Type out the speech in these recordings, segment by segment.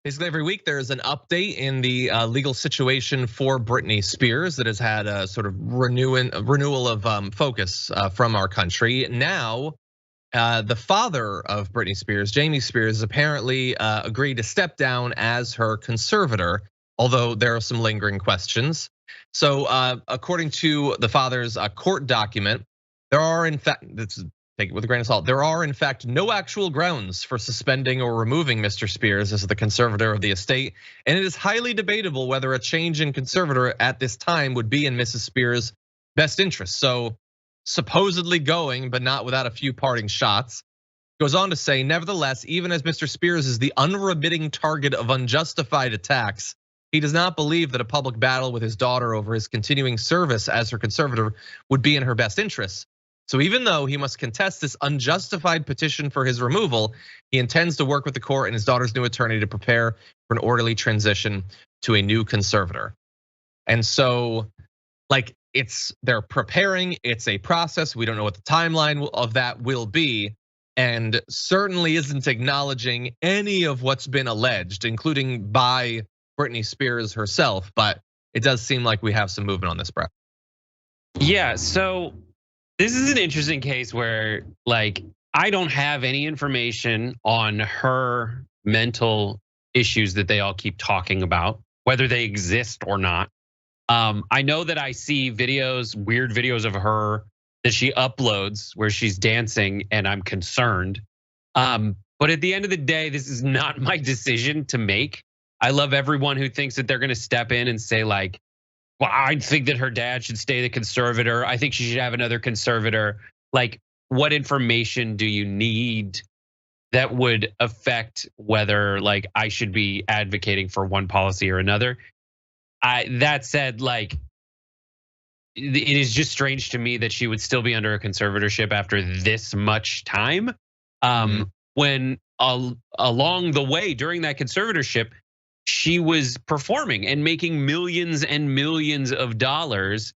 Basically, every week there's an update in the legal situation for Britney Spears that has had a sort of renewal of focus from our country. Now, the father of Britney Spears, Jamie Spears, apparently agreed to step down as her conservator, although there are some lingering questions. So, according to the father's court document, there are in fact, take it with a grain of salt. There are, in fact, no actual grounds for suspending or removing Mr. Spears as the conservator of the estate, and it is highly debatable whether a change in conservator at this time would be in Mrs. Spears' best interest. So, supposedly going, but not without a few parting shots. Goes on to say, nevertheless, even as Mr. Spears is the unremitting target of unjustified attacks, he does not believe that a public battle with his daughter over his continuing service as her conservator would be in her best interests. So even though he must contest this unjustified petition for his removal, he intends to work with the court and his daughter's new attorney to prepare for an orderly transition to a new conservator. And so, like, they're preparing, it's a process. We don't know what the timeline of that will be, and certainly isn't acknowledging any of what's been alleged, including by Britney Spears herself. But it does seem like we have some movement on this, Brett. Yeah, so this is an interesting case where, like, I don't have any information on her mental issues that they all keep talking about, whether they exist or not. I know that I see videos, weird videos of her that she uploads where she's dancing, and I'm concerned. But at the end of the day, this is not my decision to make. I love everyone who thinks that they're gonna step in and say, like, well, I think that her dad should stay the conservator. I think she should have another conservator. Like, what information do you need that would affect whether, like, I should be advocating for one policy or another? That said, like, it is just strange to me that she would still be under a conservatorship after this much time. When along the way during that conservatorship, she was performing and making millions and millions of dollars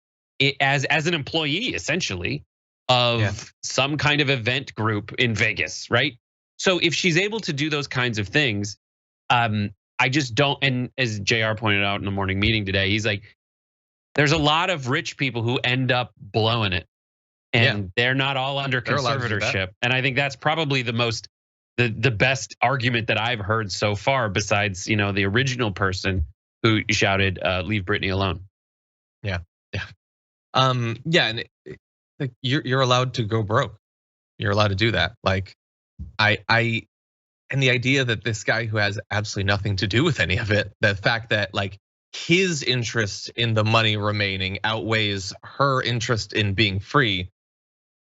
as an employee, essentially, of some kind of event group in Vegas, right? So if she's able to do those kinds of things, I just don't, and as JR pointed out in the morning meeting today, he's like, there's a lot of rich people who end up blowing it, and they're not all under conservatorship. And I think that's probably the best argument that I've heard so far, besides, the original person who shouted, "Leave Britney alone." Yeah. And you're allowed to go broke. You're allowed to do that. Like, and the idea that this guy who has absolutely nothing to do with any of it, the fact that, like, his interest in the money remaining outweighs her interest in being free,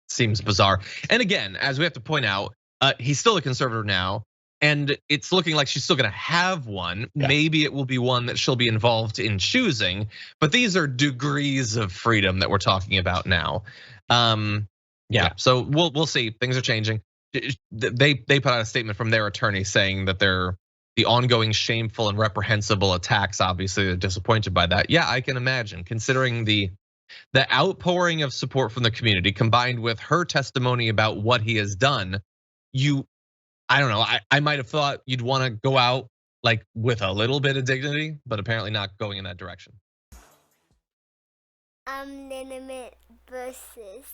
seems bizarre. And again, as we have to point out, he's still a conservator now, and it's looking like she's still gonna have one. Yeah. Maybe it will be one that she'll be involved in choosing, but these are degrees of freedom that we're talking about now. So we'll see. Things are changing. They put out a statement from their attorney saying that the ongoing shameful and reprehensible attacks, obviously they're disappointed by that. Yeah, I can imagine, considering the outpouring of support from the community combined with her testimony about what he has done. I don't know, I might have thought you'd want to go out, like, with a little bit of dignity, but apparently not going in that direction. Unlimited Versus.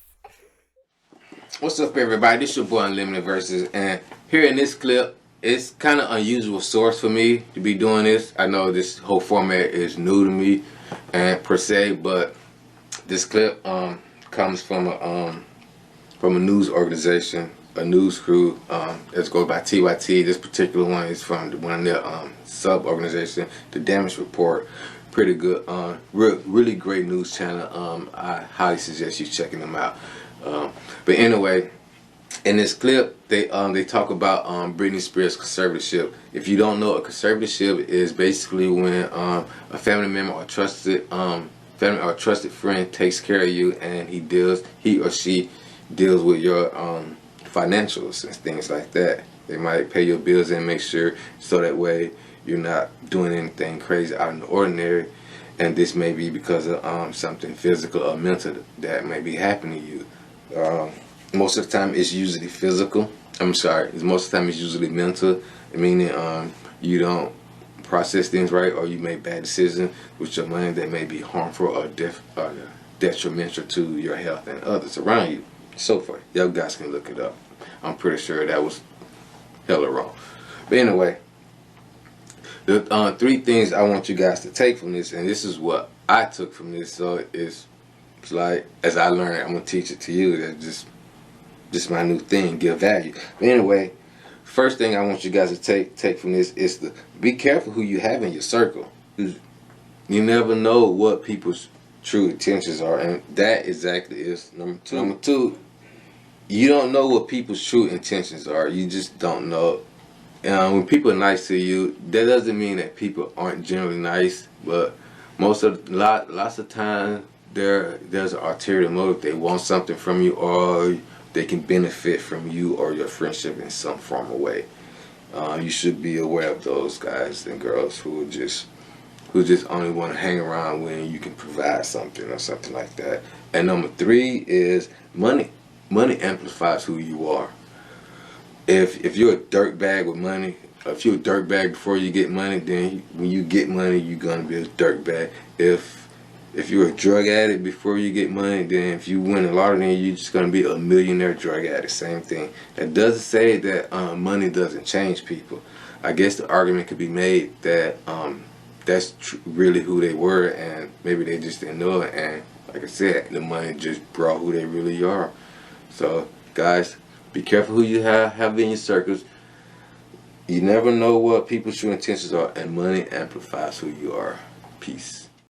What's up, everybody? This is your boy Unlimited Versus, and here in this clip, it's kind of unusual source for me to be doing this. I know this whole format is new to me, and per se, but this clip comes from a news organization, a news crew that's goes by TYT. This particular one is from one of their sub organization, the Damage Report. Pretty good, really great news channel. I highly suggest you checking them out. But anyway, in this clip, they talk about Britney Spears' conservatorship. If you don't know, a conservatorship is basically when a family member or trusted friend takes care of you, and he or she deals with your financials and things like that. They might pay your bills and make sure so that way you're not doing anything crazy out of the ordinary. And this may be because of something physical or mental that may be happening to you. Most of the time it's usually physical. Most of the time it's usually mental, meaning you don't process things right, or you make bad decisions with your money that may be harmful or detrimental to your health and others around you. So forth. Y'all guys can look it up. I'm pretty sure that was hella wrong. But anyway, the 3 things I want you guys to take from this, and this is what I took from this. So it's like, as I learned, I'm gonna teach it to you. That's just my new thing. Give value. But anyway, first thing I want you guys to take from this is to be careful who you have in your circle. You never know what people's true intentions are, and that exactly is number 2. Number 2, you don't know what people's true intentions are. You just don't know. When people are nice to you, that doesn't mean that people aren't generally nice, but lots of times there's an ulterior motive. They want something from you, or they can benefit from you or your friendship in some form or way. You should be aware of those guys and girls who just only want to hang around when you can provide something or something like that. And number 3 is money. Money amplifies who you are. If you're a dirtbag with money, if you're a dirtbag before you get money, then when you get money, you're gonna be a dirtbag. If you're a drug addict before you get money, then if you win a lottery, then you're just gonna be a millionaire drug addict. Same thing. That doesn't say that money doesn't change people. I guess the argument could be made that that's really who they were, and maybe they just didn't know it. And like I said, the money just brought who they really are. So guys, be careful who you have in your circles. You never know what people's true intentions are, and money amplifies who you are. Peace.